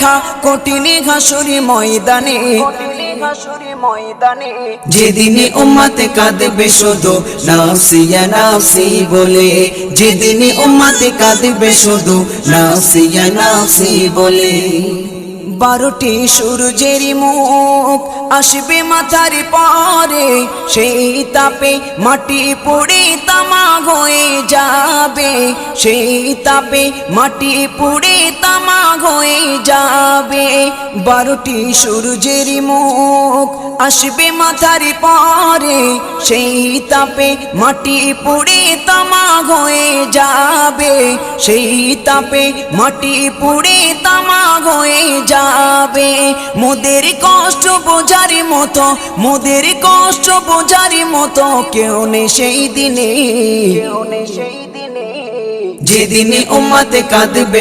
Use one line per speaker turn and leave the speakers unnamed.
দেখা কঠিন হাসুরি ময়দানে, যেদিনে উম্মতে কাঁদবে শুধু নাফসি ইয়া নাফসি বলে, যেদিনে উম্মতে কাঁদবে শুধু নাফসি ইয়া নাফসি বলে। 12টি সূর্যের মুখ আসবে মাথার পরে, সেই তাপে মাটি পুড়ে তামা হয়ে যাবে, সেই তাপে মাটি পুড়ে তামা হয়ে যাবে। 12টি সূর্যের মুখ আসবে মাথার পরে, সেই তাপে মাটি পুড়ে তামা হয়ে যাবে, সেই তাপে মাটি পুড়ে তামা হয়ে যাবে। মোদের কষ্ট বোঝার মতো, মোদের কষ্ট বোঝার মতো কেউ নেই সেই দিনে, যেদিনে উম্মতে কাঁদবে